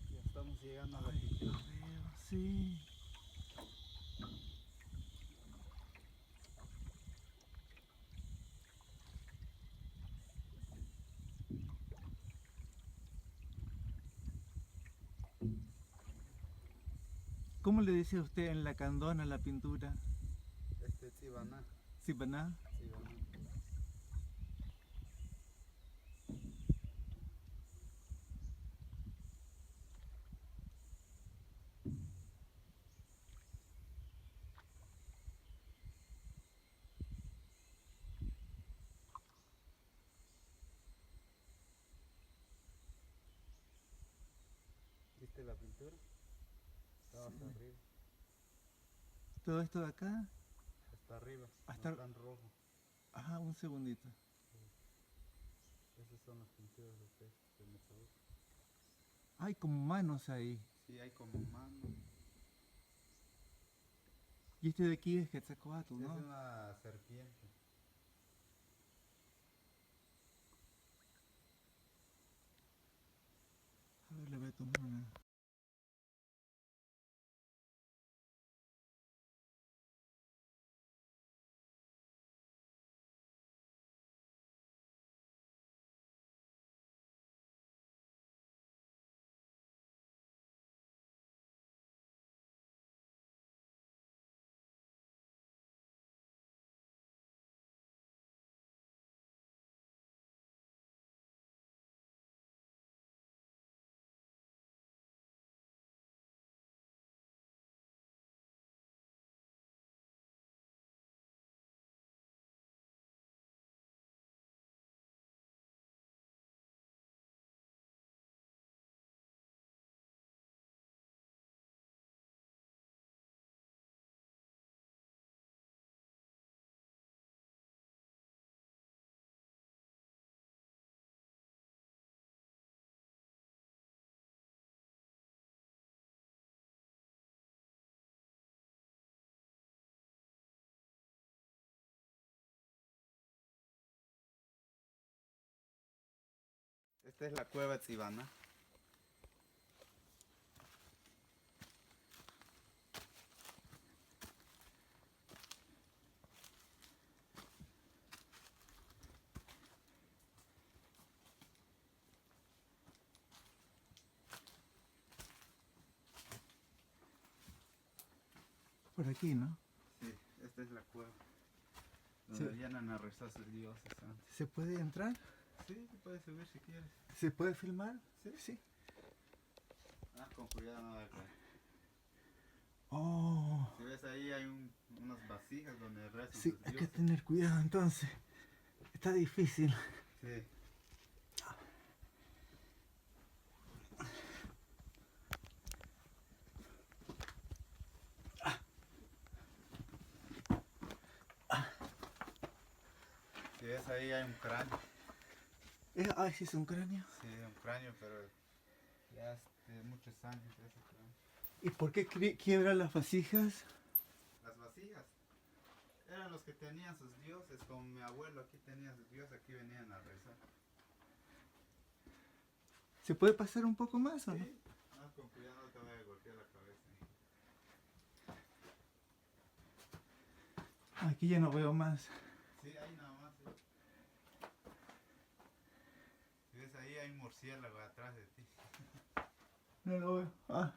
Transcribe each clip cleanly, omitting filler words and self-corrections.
Ya estamos llegando a la pintura. Sí. ¿Cómo le dice usted en la candona la pintura? Tzibana. ¿Sibaná? Tzibana. ¿Viste la pintura? Estaba hasta arriba. ¿Todo esto de acá? Hasta arriba, Hasta... no tan rojo. Ajá, un segundito. Esas son las pinturas de peces de Nezahualcóyotl. Hay como manos ahí. Sí, hay como mano. Y este de aquí es Quetzalcóatl, Sí, ¿no? es una serpiente. A ver, le voy a tomar una. Esta es la cueva Tzibana. Por aquí, ¿no? Sí, esta es la cueva. Donde vienen a rezar sus dioses antes. ¿Se puede entrar? Sí, te puedes subir si quieres. ¿Se puede filmar? Sí. Sí. Ah, con cuidado no de caer. Oh. Si ves ahí hay unas vasijas donde rezan Sí, sus hay que dioses. tener cuidado entonces. Está difícil. Sí. ves ahí hay un cráneo. Ay, sí, es un cráneo. Sí, un cráneo, pero ya hace muchos años ese cráneo. ¿Y por qué quiebran las vasijas? Las vasijas eran los que tenían sus dioses, como mi abuelo aquí tenía sus dioses, aquí venían a rezar. ¿Se puede pasar un poco más o no? Sí, no, con cuidado no te vaya a golpear la cabeza. Aquí ya no veo más. Sí, ahí nada más. Sí. Si ves ahí hay un murciélago atrás de ti. No lo veo. Ah.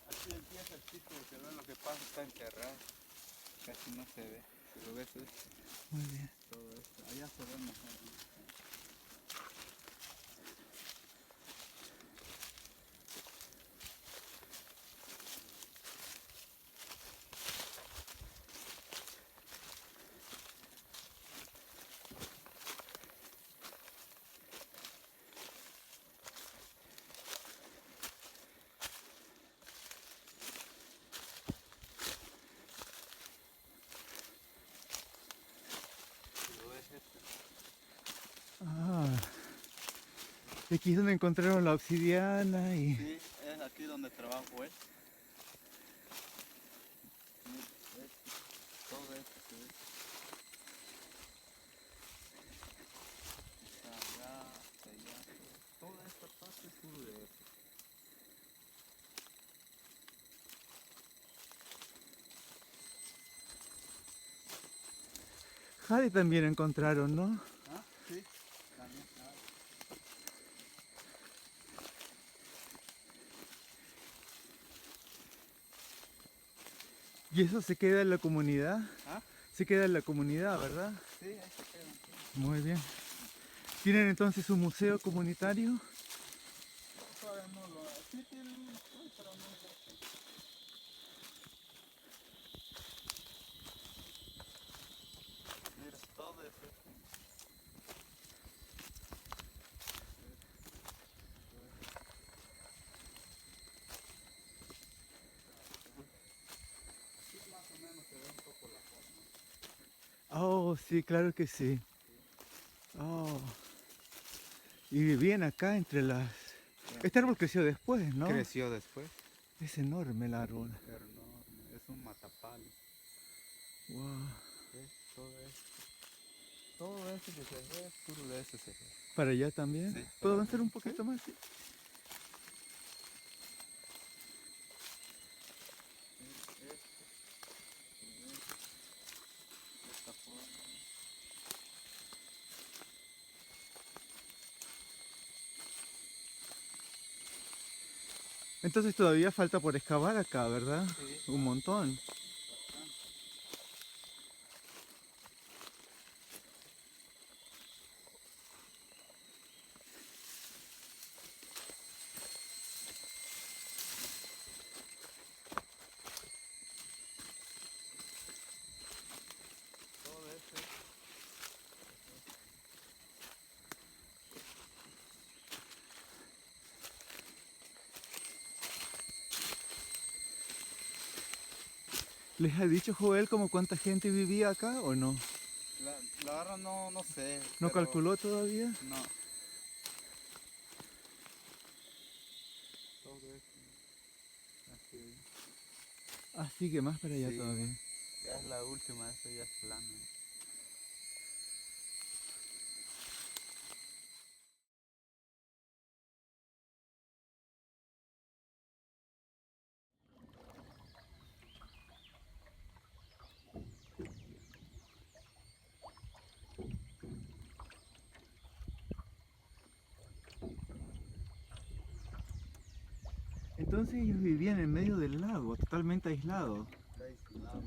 Aquí empieza el círculo, que ve lo que pasa, está enterrado. Casi no se ve. Si lo ves, es Muy bien. todo esto. Allá se ve mejor. Si lo ves, Ah. Aquí es donde encontraron la obsidiana y... sí, es aquí donde trabajo él. Todo esto se ve. Está allá, hasta allá. Toda esta parte es puro de esto. Jade también encontraron, ¿no? ¿Ah? Sí, también. Ah. Y eso se queda en la comunidad. ¿Ah? Se queda en la comunidad, ¿verdad? Sí, ahí se quedan. Muy bien. ¿Tienen entonces un museo comunitario? Todavía no lo... Sí, tiene un... pero no lo... Mira, todo eso. Sí, más o menos se ve un poco la forma. Oh, sí, claro que sí. Oh. Y vivían acá entre las... Este árbol creció después, ¿no? Creció después. Es enorme el árbol. Enorme, es un matapalo. Wow. ¿Ves? Todo eso que se ve es puro de ese se ve. ¿Para allá también? Sí, ¿Puedo para avanzar allá. un poquito más? Sí. Esta forma. Entonces todavía falta por excavar acá, ¿verdad? Sí, Un montón. todo esto. ¿Les ha dicho Joel como cuánta gente vivía acá o no? La verdad no sé. ¿No pero calculó todavía? no. Todo esto. Así. Ah, sigue más para allá Sí, todavía. ya es la última, esto ya es plano. entonces ellos vivían en medio del lago, totalmente aislados. Está aislado.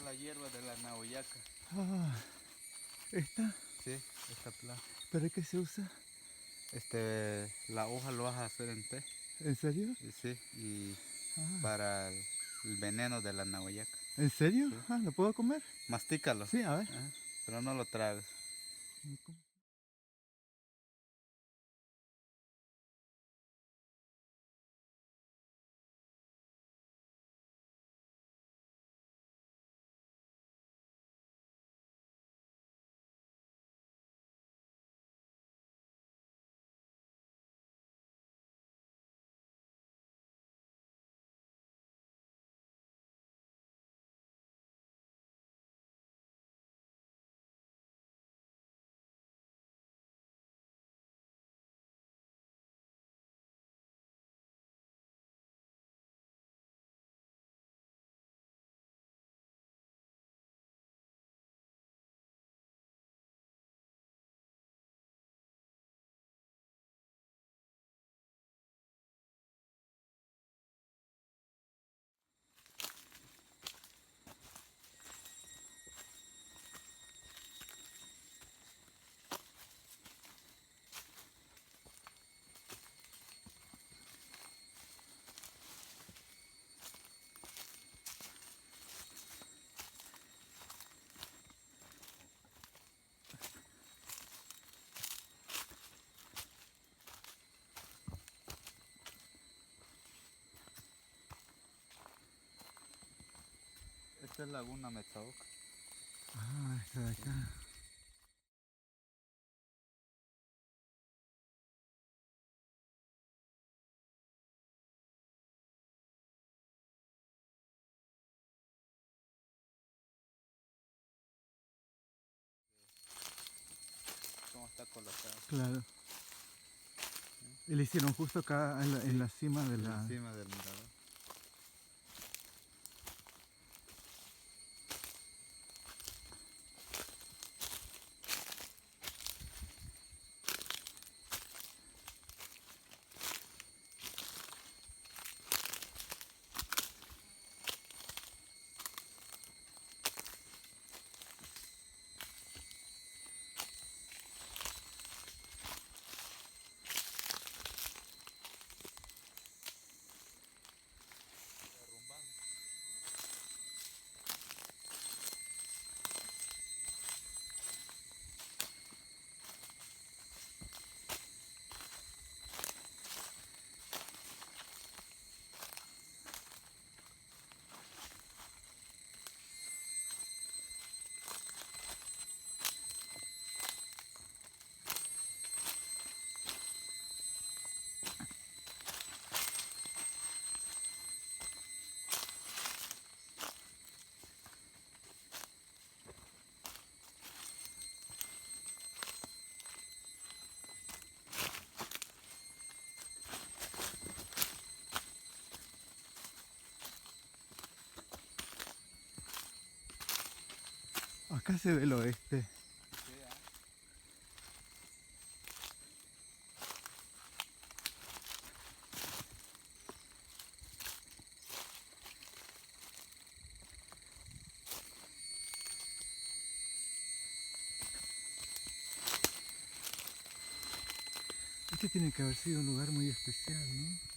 La hierba de la naoyaca. Ah, ¿esta? Sí, esta planta. ¿Para qué se usa? La hoja lo vas a hacer en té. ¿En serio? Sí, y Ah, para el veneno de la naoyaca. ¿en serio? Sí. Ah, ¿lo puedo comer? Mastícalo. Sí, a ver. Ajá, pero no lo tragues. Esta es Laguna Metzaoc. Ah, esta de acá. ¿Cómo está colocado? Claro. Y le hicieron justo acá en la cima de la... Encima del mirador. Acá se ve el oeste. Sí, Este tiene que haber sido un lugar muy especial, ¿no?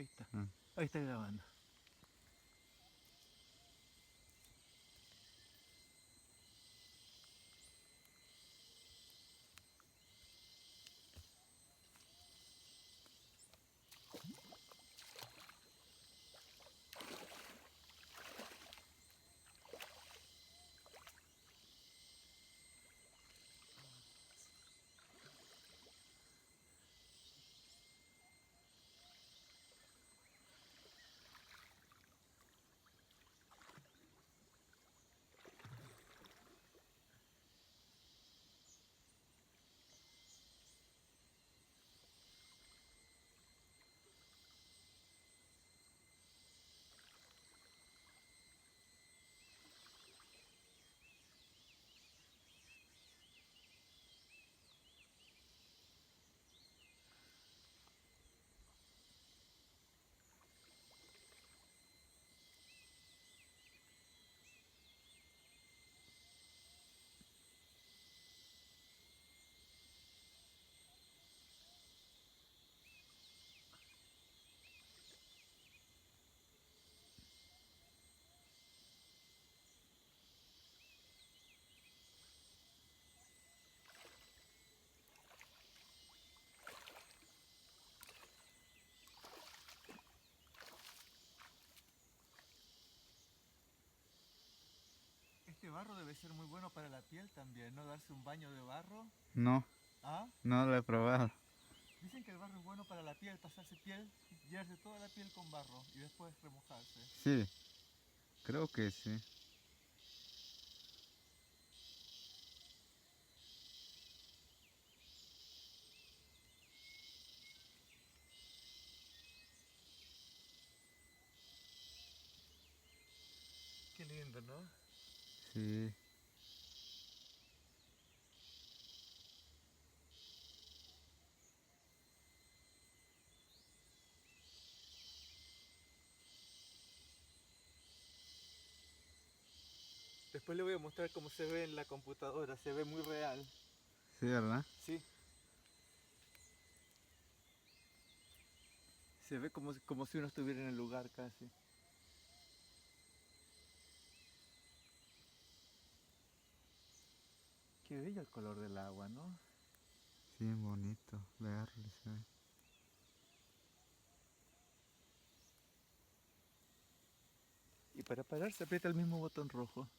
Ahí está. Ah. Ahí está grabando. Este barro debe ser muy bueno para la piel también, ¿no? Darse un baño de barro. No, ¿Ah? no lo he probado. Dicen que el barro es bueno para la piel, pasarse piel, llenarse toda la piel con barro y después remojarse. Sí, creo que sí. Qué lindo, ¿no? Sí. Después le voy a mostrar cómo se ve en la computadora, se ve muy real. Sí, ¿verdad? Sí. Se ve como si uno estuviera en el lugar casi. Qué bello el color del agua, ¿no? Sí, bonito. Verlo, se ve. Y para parar se aprieta el mismo botón rojo.